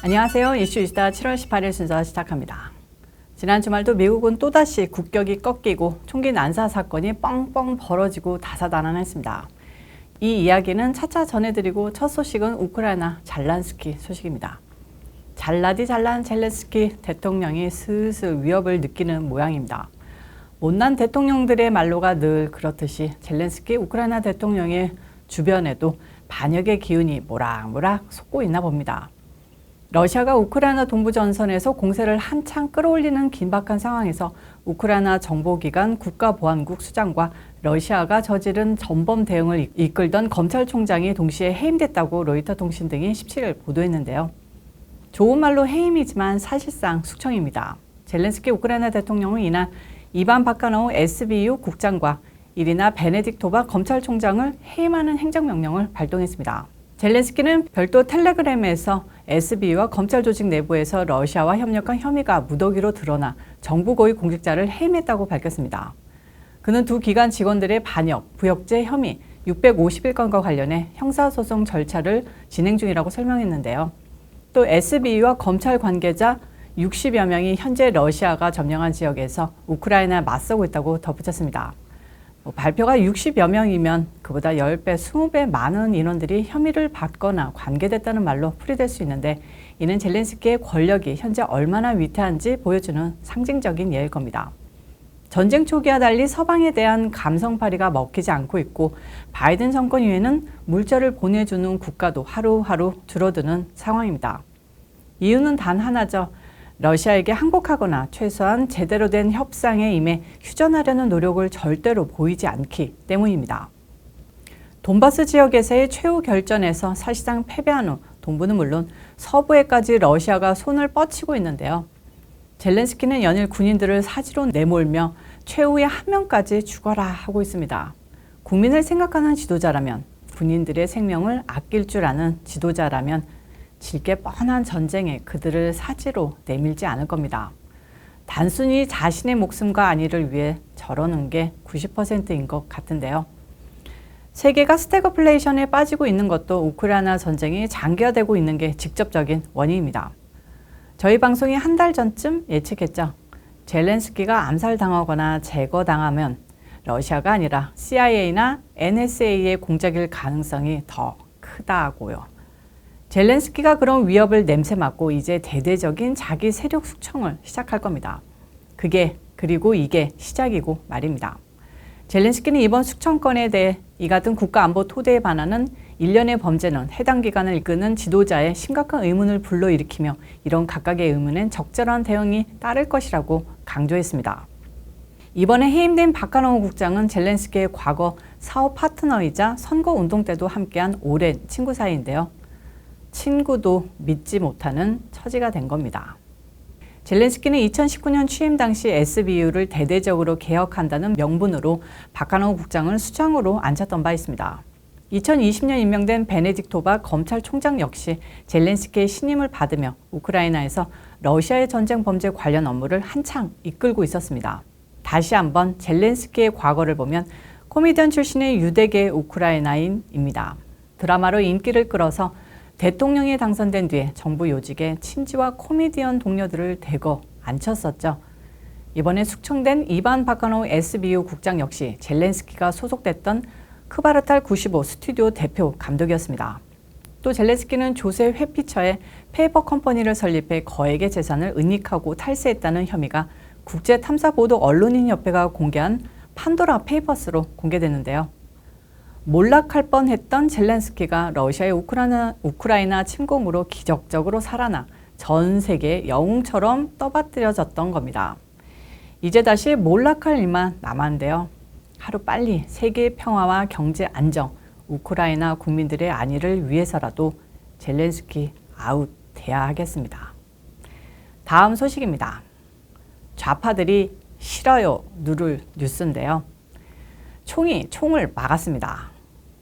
안녕하세요. 이슈 이슈다 7월 18일 순서 시작합니다. 지난 주말도 미국은 또다시 국격이 꺾이고 총기 난사 사건이 뻥뻥 벌어지고 다사다난했습니다. 이 이야기는 차차 전해드리고 첫 소식은 우크라이나 잘란스키 소식입니다. 잘나디 잘난 젤렌스키 대통령이 슬슬 위협을 느끼는 모양입니다. 못난 대통령들의 말로가 늘 그렇듯이 젤렌스키 우크라이나 대통령의 주변에도 반역의 기운이 모락모락 솟고 있나 봅니다. 러시아가 우크라이나 동부 전선에서 공세를 한창 끌어올리는 긴박한 상황에서 우크라이나 정보기관 국가보안국 수장과 러시아가 저지른 전범 대응을 이끌던 검찰총장이 동시에 해임됐다고 로이터 통신 등이 17일 보도했는데요. 좋은 말로 해임이지만 사실상 숙청입니다. 젤렌스키 우크라이나 대통령은 이날 이반 바카노우 SBU 국장과 이리나 베네딕토바 검찰총장을 해임하는 행정명령을 발동했습니다. 젤렌스키는 별도 텔레그램에서 SBU와 검찰 조직 내부에서 러시아와 협력한 혐의가 무더기로 드러나 정부 고위 공직자를 해임했다고 밝혔습니다. 그는 두 기관 직원들의 반역, 부역죄 혐의 651건과 관련해 형사소송 절차를 진행 중이라고 설명했는데요. 또 SBU와 검찰 관계자 60여 명이 현재 러시아가 점령한 지역에서 우크라이나에 맞서고 있다고 덧붙였습니다. 발표가 60여 명이면 그보다 10배, 20배 많은 인원들이 혐의를 받거나 관계됐다는 말로 풀이될 수 있는데 이는 젤렌스키의 권력이 현재 얼마나 위태한지 보여주는 상징적인 예일 겁니다. 전쟁 초기와 달리 서방에 대한 감성파리가 먹히지 않고 있고 바이든 정권 이후에는 물자를 보내주는 국가도 하루하루 줄어드는 상황입니다. 이유는 단 하나죠. 러시아에게 항복하거나 최소한 제대로 된 협상에 임해 휴전하려는 노력을 절대로 보이지 않기 때문입니다. 돈바스 지역에서의 최후 결전에서 사실상 패배한 후 동부는 물론 서부에까지 러시아가 손을 뻗치고 있는데요. 젤렌스키는 연일 군인들을 사지로 내몰며 최후의 한 명까지 죽어라 하고 있습니다. 국민을 생각하는 지도자라면, 군인들의 생명을 아낄 줄 아는 지도자라면 질 게 뻔한 전쟁에 그들을 사지로 내밀지 않을 겁니다. 단순히 자신의 목숨과 안위를 위해 저러는 게 90%인 것 같은데요. 세계가 스태그플레이션에 빠지고 있는 것도 우크라이나 전쟁이 장기화되고 있는 게 직접적인 원인입니다. 저희 방송이 한 달 전쯤 예측했죠. 젤렌스키가 암살당하거나 제거당하면 러시아가 아니라 CIA나 NSA의 공작일 가능성이 더 크다고요. 젤렌스키가 그런 위협을 냄새맡고 이제 대대적인 자기 세력 숙청을 시작할 겁니다. 그리고 이게 시작이고 말입니다. 젤렌스키는 이번 숙청건에 대해 이 같은 국가안보 토대에 반하는 일련의 범죄는 해당 기관을 이끄는 지도자의 심각한 의문을 불러일으키며 이런 각각의 의문엔 적절한 대응이 따를 것이라고 강조했습니다. 이번에 해임된 바카노우 국장은 젤렌스키의 과거 사업 파트너이자 선거운동 때도 함께한 오랜 친구 사이인데요. 친구도 믿지 못하는 처지가 된 겁니다. 젤렌스키는 2019년 취임 당시 SBU를 대대적으로 개혁한다는 명분으로 바카노우 국장을 수장으로 앉혔던 바 있습니다. 2020년 임명된 베네딕토바 검찰총장 역시 젤렌스키의 신임을 받으며 우크라이나에서 러시아의 전쟁 범죄 관련 업무를 한창 이끌고 있었습니다. 다시 한번 젤렌스키의 과거를 보면 코미디언 출신의 유대계 우크라이나인입니다. 드라마로 인기를 끌어서 대통령이 당선된 뒤에 정부 요직에 친지와 코미디언 동료들을 대거 앉혔었죠. 이번에 숙청된 이반 바카노우 SBU 국장 역시 젤렌스키가 소속됐던 크바르탈 95 스튜디오 대표 감독이었습니다. 또 젤렌스키는 조세 회피처에 페이퍼 컴퍼니를 설립해 거액의 재산을 은닉하고 탈세했다는 혐의가 국제탐사보도 언론인협회가 공개한 판도라 페이퍼스로 공개됐는데요. 몰락할 뻔했던 젤렌스키가 러시아의 우크라이나 침공으로 기적적으로 살아나 전 세계의 영웅처럼 떠받들여졌던 겁니다. 이제 다시 몰락할 일만 남았는데요. 하루빨리 세계의 평화와 경제 안정, 우크라이나 국민들의 안위를 위해서라도 젤렌스키 아웃돼야 하겠습니다. 다음 소식입니다. 좌파들이 싫어요 누를 뉴스인데요. 총을 막았습니다.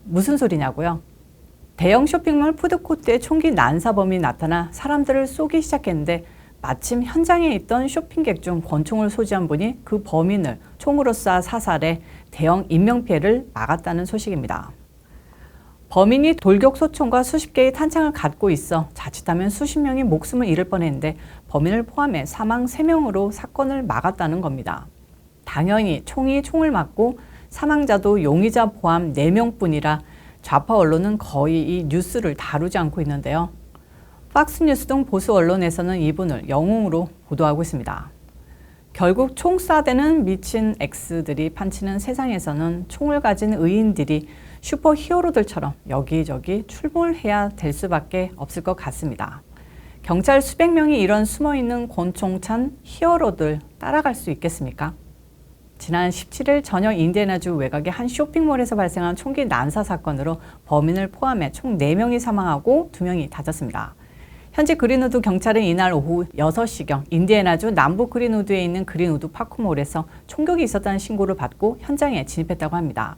무슨 소리냐고요? 대형 쇼핑몰 푸드코트에 총기 난사범이 나타나 사람들을 쏘기 시작했는데 마침 현장에 있던 쇼핑객 중 권총을 소지한 분이 그 범인을 총으로 쏴 사살해 대형 인명피해를 막았다는 소식입니다. 범인이 돌격소총과 수십 개의 탄창을 갖고 있어 자칫하면 수십 명이 목숨을 잃을 뻔했는데 범인을 포함해 사망 3명으로 사건을 막았다는 겁니다. 당연히 총이 총을 맞고 사망자도 용의자 포함 4명뿐이라 좌파 언론은 거의 이 뉴스를 다루지 않고 있는데요. 팍스뉴스 등 보수 언론에서는 이분을 영웅으로 보도하고 있습니다. 결국 총 쏴대는 미친 X들이 판치는 세상에서는 총을 가진 의인들이 슈퍼 히어로들처럼 여기저기 출몰해야 될 수밖에 없을 것 같습니다. 경찰 수백 명이 이런 숨어있는 권총찬 히어로들 따라갈 수 있겠습니까? 지난 17일 저녁 인디애나주 외곽의 한 쇼핑몰에서 발생한 총기 난사 사건으로 범인을 포함해 총 4명이 사망하고 2명이 다쳤습니다. 현재 그린우드 경찰은 이날 오후 6시경 인디애나주 남부 그린우드에 있는 그린우드 파크몰에서 총격이 있었다는 신고를 받고 현장에 진입했다고 합니다.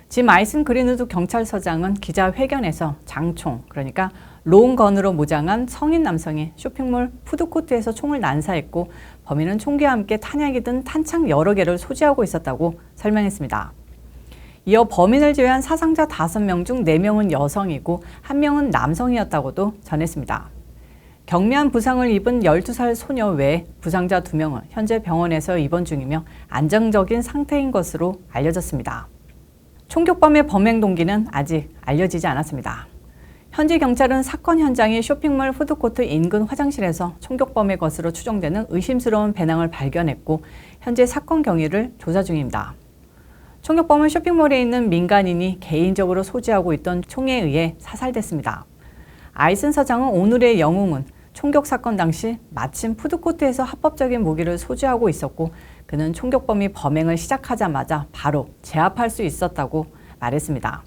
짐 마이슨 그린우드 경찰서장은 기자회견에서 장총, 그러니까 롱건으로 무장한 성인 남성이 쇼핑몰 푸드코트에서 총을 난사했고 범인은 총기와 함께 탄약이 든 탄창 여러 개를 소지하고 있었다고 설명했습니다. 이어 범인을 제외한 사상자 5명 중 4명은 여성이고 1명은 남성이었다고도 전했습니다. 경미한 부상을 입은 12살 소녀 외에 부상자 2명은 현재 병원에서 입원 중이며 안정적인 상태인 것으로 알려졌습니다. 총격범의 범행 동기는 아직 알려지지 않았습니다. 현지 경찰은 사건 현장이 쇼핑몰 푸드코트 인근 화장실에서 총격범의 것으로 추정되는 의심스러운 배낭을 발견했고 현재 사건 경위를 조사 중입니다. 총격범은 쇼핑몰에 있는 민간인이 개인적으로 소지하고 있던 총에 의해 사살됐습니다. 아이슨 서장은 오늘의 영웅은 총격 사건 당시 마침 푸드코트에서 합법적인 무기를 소지하고 있었고 그는 총격범이 범행을 시작하자마자 바로 제압할 수 있었다고 말했습니다.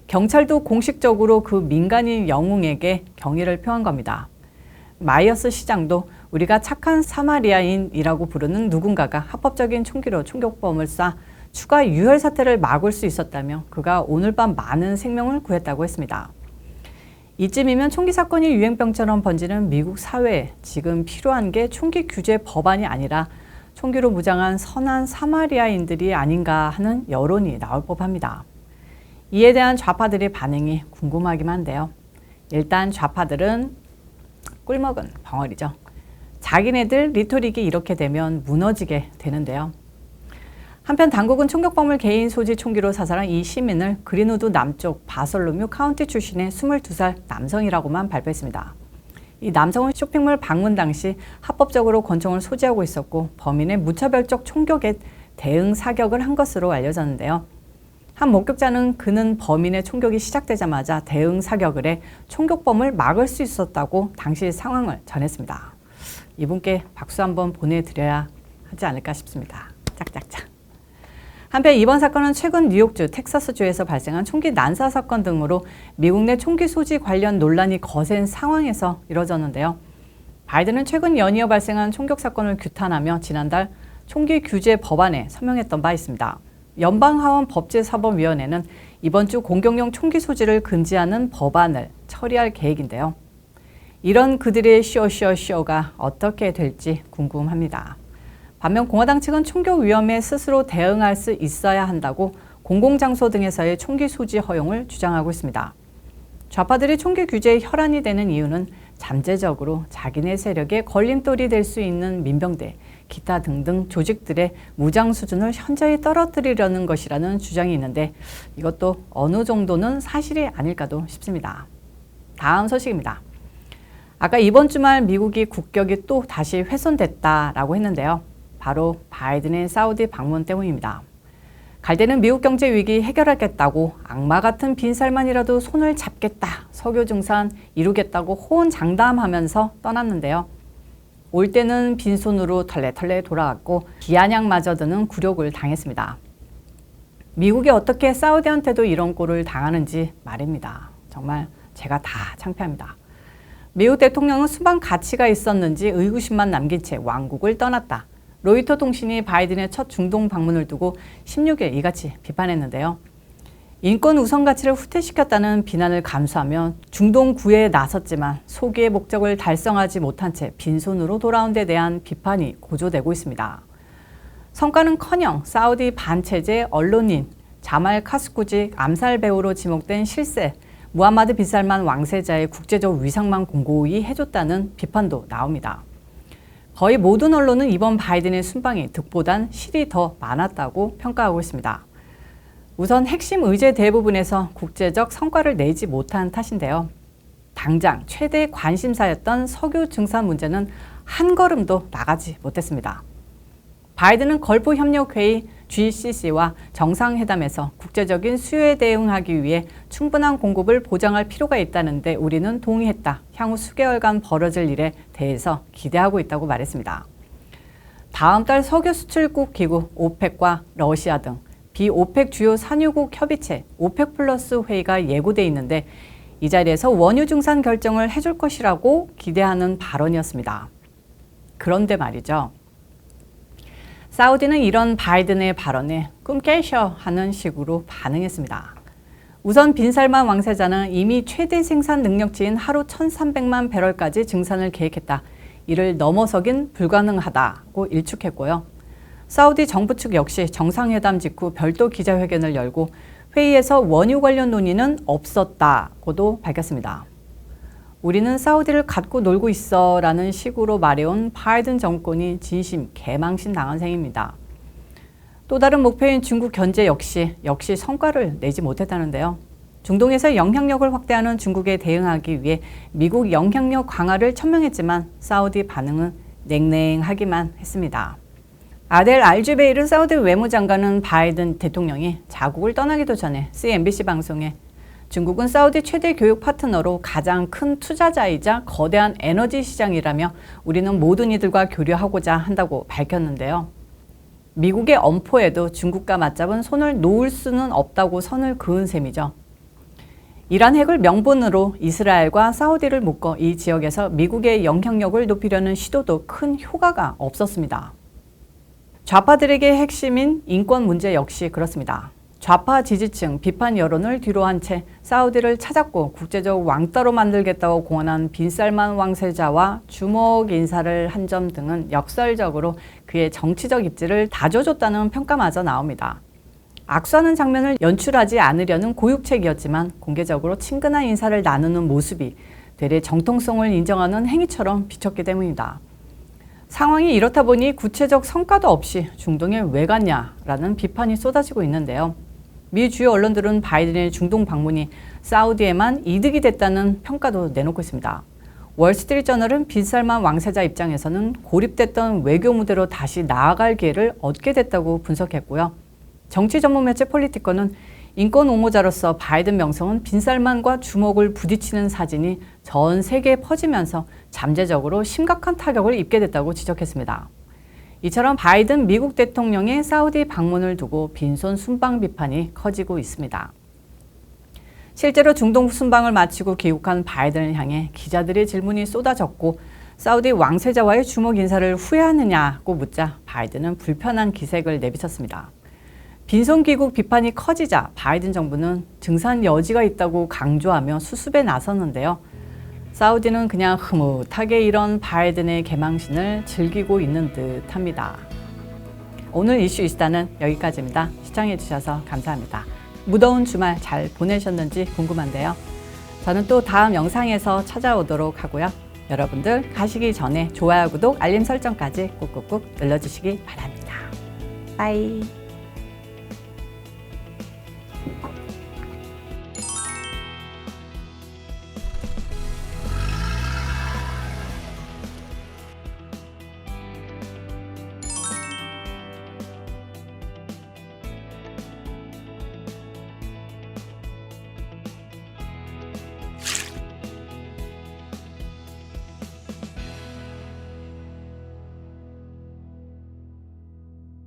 경찰도 공식적으로 그 민간인 영웅에게 경의를 표한 겁니다. 마이어스 시장도 우리가 착한 사마리아인이라고 부르는 누군가가 합법적인 총기로 총격범을 쏴 추가 유혈 사태를 막을 수 있었다며 그가 오늘 밤 많은 생명을 구했다고 했습니다. 이쯤이면 총기 사건이 유행병처럼 번지는 미국 사회에 지금 필요한 게 총기 규제 법안이 아니라 총기로 무장한 선한 사마리아인들이 아닌가 하는 여론이 나올 법합니다. 이에 대한 좌파들의 반응이 궁금하기만 한데요. 일단 좌파들은 꿀먹은 벙어리죠. 자기네들 리토릭이 이렇게 되면 무너지게 되는데요. 한편 당국은 총격범을 개인 소지 총기로 사살한 이 시민을 그린우드 남쪽 바설로뮤 카운티 출신의 22살 남성이라고만 발표했습니다. 이 남성은 쇼핑몰 방문 당시 합법적으로 권총을 소지하고 있었고 범인의 무차별적 총격에 대응 사격을 한 것으로 알려졌는데요. 한 목격자는 그는 범인의 총격이 시작되자마자 대응 사격을 해 총격범을 막을 수 있었다고 당시 상황을 전했습니다. 이분께 박수 한번 보내드려야 하지 않을까 싶습니다. 짝짝짝. 한편 이번 사건은 최근 뉴욕주, 텍사스주에서 발생한 총기 난사 사건 등으로 미국 내 총기 소지 관련 논란이 거센 상황에서 이뤄졌는데요. 바이든은 최근 연이어 발생한 총격 사건을 규탄하며 지난달 총기 규제 법안에 서명했던 바 있습니다. 연방하원 법제사법위원회는 이번 주 공격용 총기 소지를 금지하는 법안을 처리할 계획인데요. 이런 그들의 쇼가 어떻게 될지 궁금합니다. 반면 공화당 측은 총격 위험에 스스로 대응할 수 있어야 한다고 공공장소 등에서의 총기 소지 허용을 주장하고 있습니다. 좌파들이 총기 규제에 혈안이 되는 이유는 잠재적으로 자기네 세력의 걸림돌이 될 수 있는 민병대, 기타 등등 조직들의 무장 수준을 현저히 떨어뜨리려는 것이라는 주장이 있는데 이것도 어느 정도는 사실이 아닐까도 싶습니다. 다음 소식입니다. 아까 이번 주말 미국이 국격이 또 다시 훼손됐다라고 했는데요. 바로 바이든의 사우디 방문 때문입니다. 갈 때는 미국 경제 위기 해결하겠다고 악마 같은 빈살만이라도 손을 잡겠다, 석유 증산 이루겠다고 호언장담하면서 떠났는데요. 올 때는 빈손으로 털레털레 돌아갔고 기한약마저 드는 굴욕을 당했습니다. 미국이 어떻게 사우디한테도 이런 꼴을 당하는지 말입니다. 정말 제가 다 창피합니다. 미국 대통령은 수반 가치가 있었는지 의구심만 남긴 채 왕국을 떠났다. 로이터 통신이 바이든의 첫 중동 방문을 두고 16일 이같이 비판했는데요. 인권 우선 가치를 후퇴시켰다는 비난을 감수하며 중동 구애에 나섰지만 소기의 목적을 달성하지 못한 채 빈손으로 돌아온 데 대한 비판이 고조되고 있습니다. 성과는커녕 사우디 반체제 언론인 자말 카스쿠지 암살 배우로 지목된 실세 무함마드 빈살만 왕세자의 국제적 위상만 공고히 해줬다는 비판도 나옵니다. 거의 모든 언론은 이번 바이든의 순방이 득보단 실이 더 많았다고 평가하고 있습니다. 우선 핵심 의제 대부분에서 국제적 성과를 내지 못한 탓인데요. 당장 최대 관심사였던 석유 증산 문제는 한 걸음도 나가지 못했습니다. 바이든은 걸프협력회의 GCC와 정상회담에서 국제적인 수요에 대응하기 위해 충분한 공급을 보장할 필요가 있다는데 우리는 동의했다. 향후 수개월간 벌어질 일에 대해서 기대하고 있다고 말했습니다. 다음 달 석유 수출국 기구 오펙과 러시아 등 비오펙 주요 산유국 협의체 오펙 플러스 회의가 예고돼 있는데 이 자리에서 원유 증산 결정을 해줄 것이라고 기대하는 발언이었습니다. 그런데 말이죠. 사우디는 이런 바이든의 발언에 꿈 깨셔 하는 식으로 반응했습니다. 우선 빈살만 왕세자는 이미 최대 생산 능력치인 하루 1,300만 배럴까지 증산을 계획했다. 이를 넘어서긴 불가능하다고 일축했고요. 사우디 정부 측 역시 정상회담 직후 별도 기자회견을 열고 회의에서 원유 관련 논의는 없었다고도 밝혔습니다. 우리는 사우디를 갖고 놀고 있어 라는 식으로 말해온 바이든 정권이 진심 개망신 당한 셈입니다. 또 다른 목표인 중국 견제 역시 성과를 내지 못했다는데요. 중동에서 영향력을 확대하는 중국에 대응하기 위해 미국 영향력 강화를 천명했지만 사우디 반응은 냉랭하기만 했습니다. 아델 알주베이르 사우디 외무장관은 바이든 대통령이 자국을 떠나기도 전에 CNBC 방송에 중국은 사우디 최대 교육 파트너로 가장 큰 투자자이자 거대한 에너지 시장이라며 우리는 모든 이들과 교류하고자 한다고 밝혔는데요. 미국의 엄포에도 중국과 맞잡은 손을 놓을 수는 없다고 선을 그은 셈이죠. 이란 핵을 명분으로 이스라엘과 사우디를 묶어 이 지역에서 미국의 영향력을 높이려는 시도도 큰 효과가 없었습니다. 좌파들에게 핵심인 인권 문제 역시 그렇습니다. 좌파 지지층 비판 여론을 뒤로한 채 사우디를 찾았고 국제적 왕따로 만들겠다고 공언한 빈살만 왕세자와 주목 인사를 한 점 등은 역설적으로 그의 정치적 입지를 다져줬다는 평가마저 나옵니다. 악수하는 장면을 연출하지 않으려는 고육책이었지만 공개적으로 친근한 인사를 나누는 모습이 되레 정통성을 인정하는 행위처럼 비쳤기 때문이다. 상황이 이렇다 보니 구체적 성과도 없이 중동에 왜 갔냐라는 비판이 쏟아지고 있는데요. 미 주요 언론들은 바이든의 중동 방문이 사우디에만 이득이 됐다는 평가도 내놓고 있습니다. 월스트리트저널은 빈살만 왕세자 입장에서는 고립됐던 외교 무대로 다시 나아갈 기회를 얻게 됐다고 분석했고요. 정치 전문 매체 폴리티커는 인권 옹호자로서 바이든 명성은 빈살만과 주먹을 부딪히는 사진이 전 세계에 퍼지면서 잠재적으로 심각한 타격을 입게 됐다고 지적했습니다. 이처럼 바이든 미국 대통령의 사우디 방문을 두고 빈손 순방 비판이 커지고 있습니다. 실제로 중동 순방을 마치고 귀국한 바이든을 향해 기자들의 질문이 쏟아졌고 사우디 왕세자와의 주목 인사를 후회하느냐고 묻자 바이든은 불편한 기색을 내비쳤습니다. 빈손 귀국 비판이 커지자 바이든 정부는 증산 여지가 있다고 강조하며 수습에 나섰는데요. 사우디는 그냥 흐뭇하게 이런 바이든의 개망신을 즐기고 있는 듯합니다. 오늘 이슈 이슈다는 여기까지입니다. 시청해주셔서 감사합니다. 무더운 주말 잘 보내셨는지 궁금한데요. 저는 또 다음 영상에서 찾아오도록 하고요. 여러분들 가시기 전에 좋아요, 구독, 알림 설정까지 꾹꾹꾹 눌러주시기 바랍니다. 빠이.